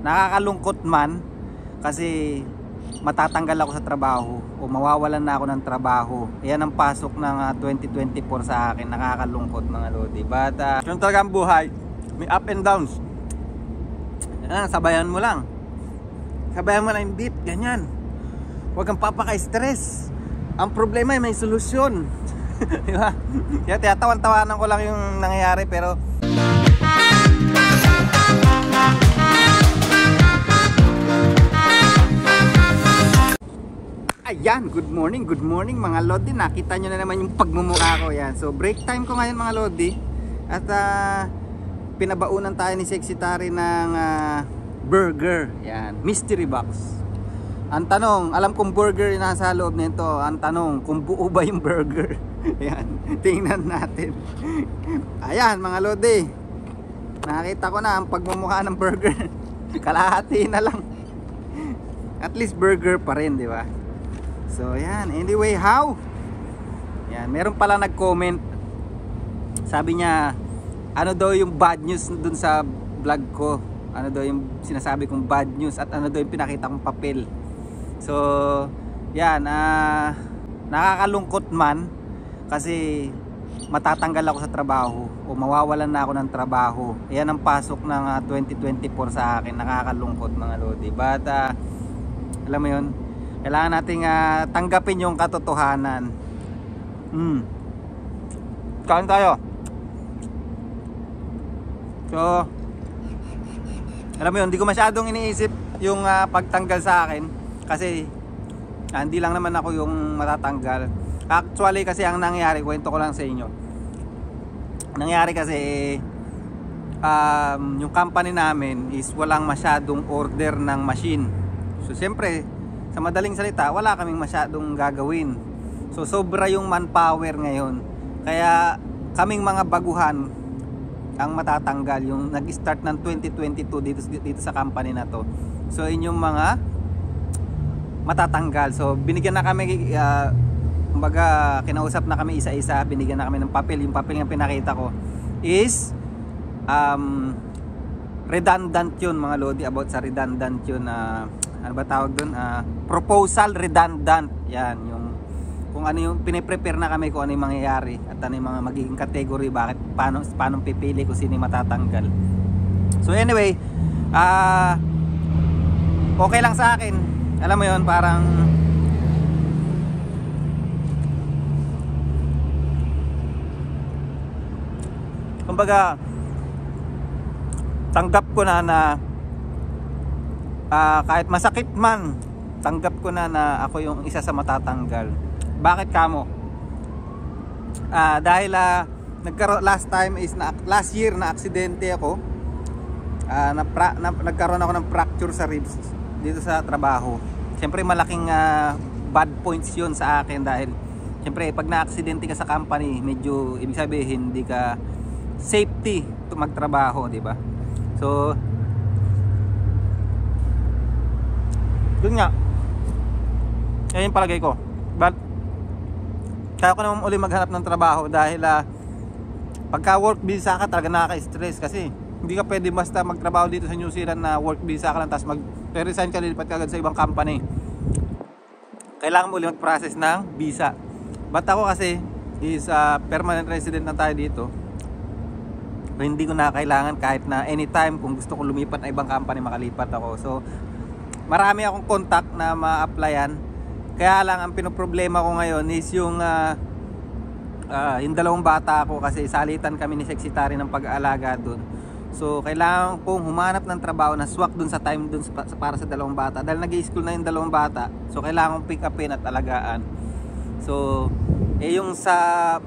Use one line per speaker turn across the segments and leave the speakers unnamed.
nakakalungkot man kasi matatanggal ako sa trabaho o mawawalan na ako ng trabaho. Yan ang pasok ng 2024 sa akin. Nakakalungkot mga lodi. But yung talagang buhay, may up and downs. Sabayan mo lang. Sabayan mo lang yung beat, ganyan. Huwag kang papaka-stress. Ang problema ay may solusyon. Diba? Kaya tinatawan-tawanan ko lang yung nangyayari, pero ayan, good morning mga lodi. Nakita nyo na naman yung pagmumukha ko. Yan. So break time ko ngayon mga lodi. At pinabaunan tayo ni Sexy Tari ng burger. Yan, mystery box. Ang tanong, alam kong burger yung nasa loob nito. Ang tanong, kung buo ba yung burger? Yan, tingnan natin. Ayan mga lodi, nakita ko na ang pagmumukha ng burger. Kalahati na lang. At least burger pa rin, di ba? So yan, anyway, how? Yan, meron pala nag-comment. Sabi niya, ano daw yung bad news dun sa vlog ko? Ano daw yung sinasabi kong bad news? At ano daw yung pinakita kong papel? So yan, nakakalungkot man kasi matatanggal ako sa trabaho o mawawalan na ako ng trabaho. Yan ang pasok ng 2024 sa akin. Nakakalungkot mga lodi. But alam mo yun, kailangan nating tanggapin yung katotohanan. Kain tayo. So alam mo yun, hindi ko masyadong iniisip yung pagtanggal sa akin. Kasi hindi lang naman ako yung matatanggal. Actually kasi ang nangyari, kwento ko lang sa inyo. Nangyari kasi yung company namin is walang masyadong order ng machine. So siyempre, sa madaling salita, wala kaming masyadong gagawin. So sobra yung manpower ngayon. Kaya kaming mga baguhan ang matatanggal, yung nag-start ng 2022 dito sa company na to. So inyong mga matatanggal. So binigyan na kami, kumbaga kinausap na kami isa-isa, binigyan na kami ng papel. Yung papel nga pinakita ko is redundant yun mga lodi. About sa redundant yun, ano ba tawag dun? Proposal redundant. Yan, yung kung ano yung piniprepare na kami, kung ano yung mangyayari at ano yung mga magiging category, bakit, paano pipili kung sino yung matatanggal. So anyway, okay lang sa akin. Alam mo yun, parang kumbaga tanggap ko na kahit masakit man, tanggap ko na ako yung isa sa matatanggal. Bakit kamo? Dahil last year na aksidente ako. Nagkaroon ako ng fracture sa ribs dito sa trabaho. Siyempre malaking bad points yun sa akin dahil siyempre pag na-aksidente ka sa company, medyo ibig sabihin hindi ka safety to magtrabaho, di ba? So yun nga, yun yung palagay ko. But kaya ko naman uli maghanap ng trabaho dahil pagka work visa ka talaga nakaka-stress kasi hindi ka pwede basta magtrabaho dito sa New Zealand na work visa ka lang tapos mag-resign ka, lilipat ka agad sa ibang company. Kailangan mo ulit mag-process ng visa. But ako kasi is permanent resident na tayo dito. So, hindi ko na kailangan kahit na anytime kung gusto ko lumipat na ibang company, makalipat ako. So marami akong contact na ma-applyan. Kaya lang ang pinoproblema ko ngayon is yung dalawang bata ko kasi salitan kami ni Sexy Tari ng pag-aalaga doon. So kailangan kong humanap ng trabaho na swak dun sa time dun para sa dalawang bata. Dahil nag-i-school na yung dalawang bata, so kailangan kong pick upin at alagaan. So yung sa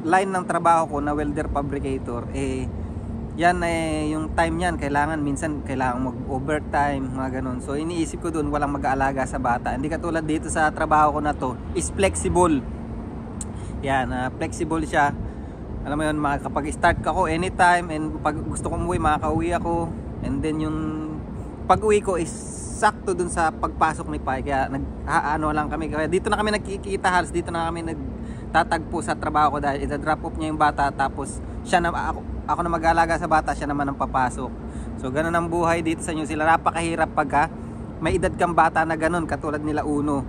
line ng trabaho ko na welder fabricator, yan yung time yan, minsan kailangan mag-overtime, mga ganun. So iniisip ko dun, walang mag-aalaga sa bata. Hindi katulad dito sa trabaho ko na to, is flexible. Yan, flexible siya. Alam mo yun, makakapag-start ako anytime, and pag gusto kong umuwi, makaka-uwi ako. And then yung pag-uwi ko is sakto dun sa pagpasok ni Pai. Kaya ano lang kami, kaya dito na kami nagkikita, halos dito na kami nagtatagpo sa trabaho ko dahil ita-drop off niya yung bata, tapos siya na, ako na mag-aalaga sa bata, siya naman ang papasok. So ganun ang buhay dito sa New Zealand. Napakahirap pagka may edad kang bata na ganun, katulad nila Uno.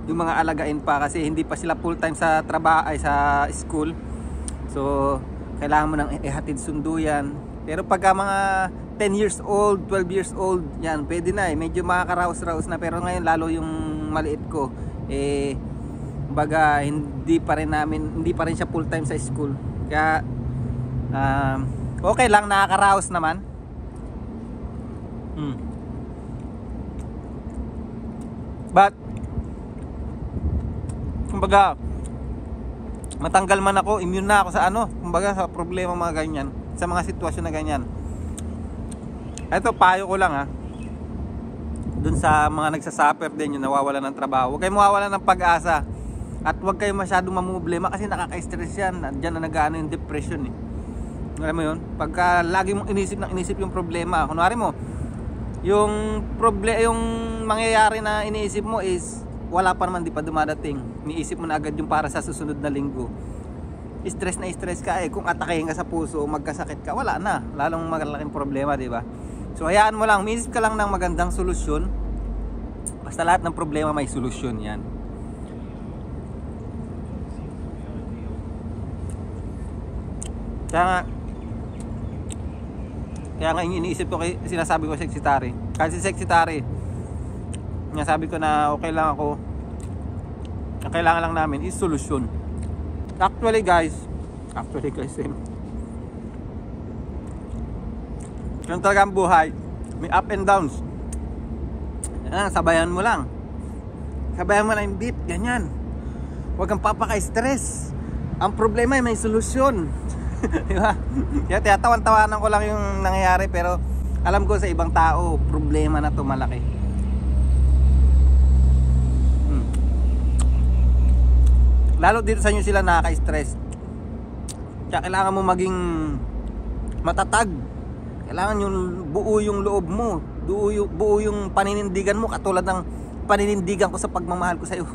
Yung mga alagain pa kasi hindi pa sila full time sa trabaho ay sa school. So kailangan mo nang ihatid sundo yan. Pero pagka mga 10 years old, 12 years old, yan, pwede na medyo makakaraos-raos na. Pero ngayon lalo yung maliit ko, baga hindi pa rin siya full time sa school. Kaya okay lang, nakakaraos naman. But kumbaga matanggal man ako, immune na ako sa kumbaga sa problema mga ganyan, sa mga sitwasyon na ganyan. Ito payo ko lang dun sa mga nagsasuffer din yung nawawalan ng trabaho. Huwag kayong mawawalan ng pag-asa at huwag kayong masyadong mamumblema kasi nakaka-stress yan. Diyan na nag-ano yung depression Alam mo yun? Pagka lagi mong inisip yung problema, kunwari mo yung mangyayari na iniisip mo is wala pa naman, di pa dumadating. Iniisip mo na agad yung para sa susunod na linggo. Stress na stress ka kung atakehin ka sa puso o magkasakit ka, wala na. Lalong magalaking problema, di ba? So hayaan mo lang, umisip ka lang ng magandang solusyon. Basta lahat ng problema may solusyon yan. Kaya nga iniisip ko, sinasabi ko Sexy Tari. Kasi Sexy Tari, sabi ko na okay lang ako. Ang kailangan lang namin is solusyon. Actually guys, yung talagang buhay, may up and downs. Sabayan mo lang yung beat, ganyan. Huwag kang papaka-stress. Ang problema ay may solusyon. Diba? Kaya tawan-tawanan ko lang yung nangyayari, pero alam ko sa ibang tao problema na to malaki. Lalo dito sa New Zealand nakaka-stress. Kaya kailangan mo maging matatag. Kailangan yung buo yung loob mo, buo yung paninindigan mo, katulad ng paninindigan ko sa pagmamahal ko sa iyo.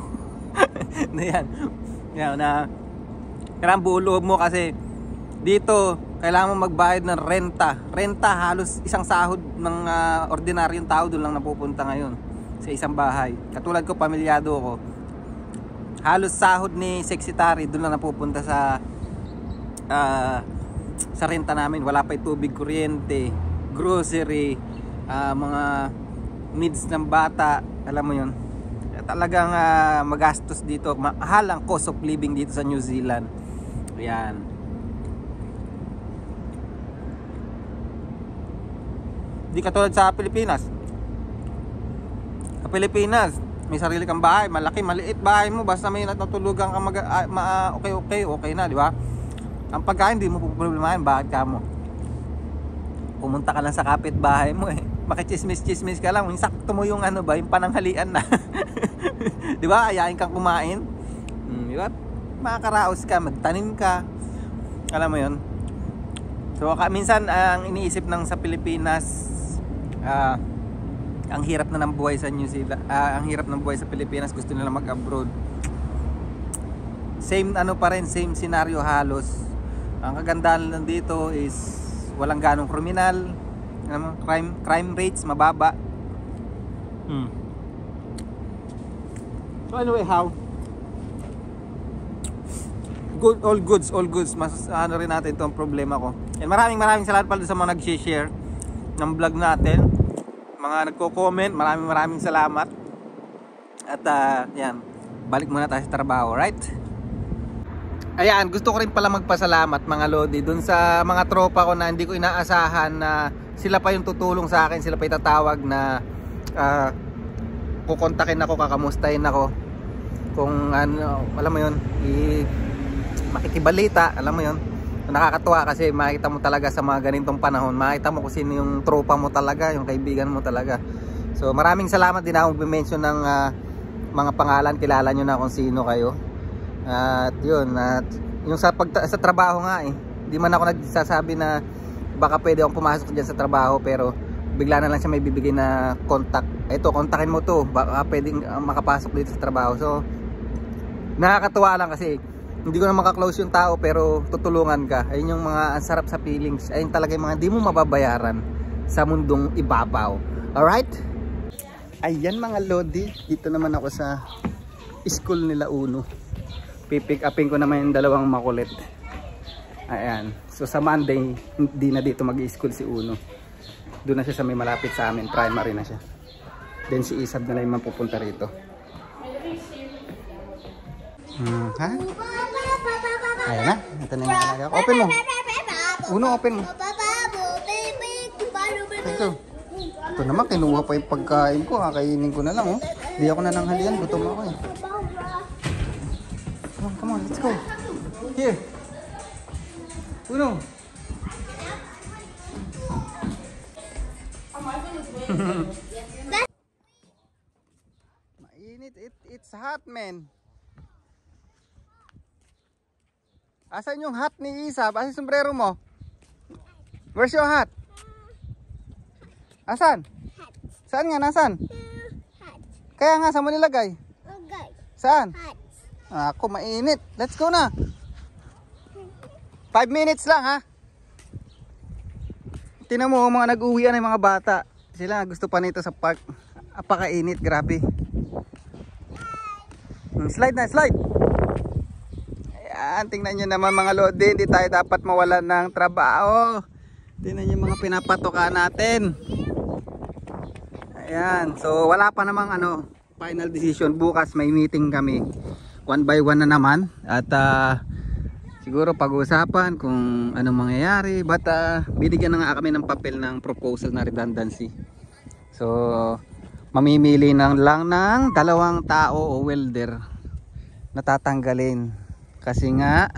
Yan na kailangan buo loob mo kasi dito kailangan mo magbayad ng renta. Halos isang sahod ng ordinaryong tao doon lang napupunta ngayon sa isang bahay. Katulad ko, pamilyado ko, halos sahod ni Sexy Tari doon lang napupunta sa renta namin. Wala pa tubig, kuryente, grocery, mga needs ng bata, alam mo yun. Talagang magastos dito, mahal ang cost of living dito sa New Zealand. Ayan. Di katulad sa Pilipinas. Sa Pilipinas, may sarili kang bahay, malaki, maliit bahay mo, basta may natutulugan ka okay na, di ba? Ang pagkain, di mo problemahin, bakit ka mo? Pumunta ka lang sa kapitbahay mo makichismis-chismis ka lang, sakto mo yung yung pananghalian na. Di ba? Ayain kang kumain. Di ba? Makakaraos ka, magtanim ka. Alam mo yun? So, minsan ang iniisip ng sa Pilipinas, ang hirap na ng buhay sa New Zealand, ang hirap ng buhay sa Pilipinas, gusto nila mag-abroad. Same pa rin, same scenario halos. Ang kagandahan lang dito is walang ganong kriminal, crime rates mababa. So anyway, all goods. Mas rin natin itong problema ko. And maraming salamat pala sa mga nag-share ng vlog natin, mga nagko-comment, maraming salamat. At yan, balik muna tayo sa trabaho, right? Ayan, gusto ko rin pala magpasalamat mga lodi dun sa mga tropa ko na hindi ko inaasahan na sila pa yung tutulong sa akin, sila pa itatawag na kukontakin ako, kakamustahin ako kung alam mo yun, makikibalita, alam mo yun. Nakakatuwa kasi makita mo talaga sa mga ganitong panahon, makita mo kung sino yung tropa mo talaga, yung kaibigan mo talaga. So maraming salamat din ako mag-mention ng mga pangalan, kilala nyo na kung sino kayo. At yun, yung sa trabaho nga hindi man ako nagsasabi na baka pwede akong pumasok dyan sa trabaho, pero bigla na lang siya may bibigay na contact. Ito, kontakin mo to, baka pwedeng makapasok dito sa trabaho. So nakakatuwa lang kasi hindi ko na makaklose yung tao pero tutulungan ka. Ayun yung mga ang sarap sa feelings. Ayun talaga yung mga di mo mababayaran. sa mundong ibabaw. Alright? Ayan mga lodi, dito naman ako sa school nila Uno. Pipick upin ko naman yung dalawang makulit. Ayan. So sa Monday, hindi na dito mag-i-school si Uno. Doon na siya sa may malapit sa amin, primary na siya. Then si Isab na lang yung mapupunta rito. Ha? Ayan na, ito na yung alaga. Open mo. Uno, open mo. Ito naman, kinuha pa yung pagkain ko. Kakainin ko na lang, oh. Di ako nananghalian, gutom ako eh. Come on, let's go. Here. Uno. Mainit, it's hot, man. Asan yung hat ni Isa? Asan yung sombrero mo? Where's your hat? Asan? Hat. Saan nga? Nasaan? Hat. Kaya nga, saan mo nilagay? Okay. Saan? Hat. Ako, mainit. Let's go na. 5 minutes lang, ha? Tingnan mo, mga nag-uwian ng mga bata. Sila gusto pa nito sa park. Apakainit, grabe. Slide na, slide. Ayan, tingnan nyo naman mga lodi. Hindi tayo dapat mawalan ng trabaho. Tingnan nyo mga pinapatoka natin. Ayan, so wala pa namang final decision. Bukas may meeting kami. 1 by 1 na naman. At siguro pag-uusapan kung anong mangyayari. But binigyan na nga kami ng papel ng proposal na redundancy. So mamimili lang ng 2 tao o welder na tatanggalin. Kasi nga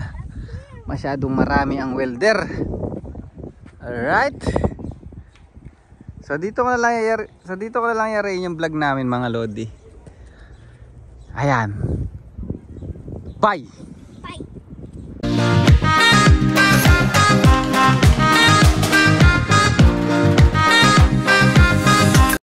masyadong marami ang welder. Alright. So dito ko na lang yari yung vlog namin mga lodi. Ayan. Bye.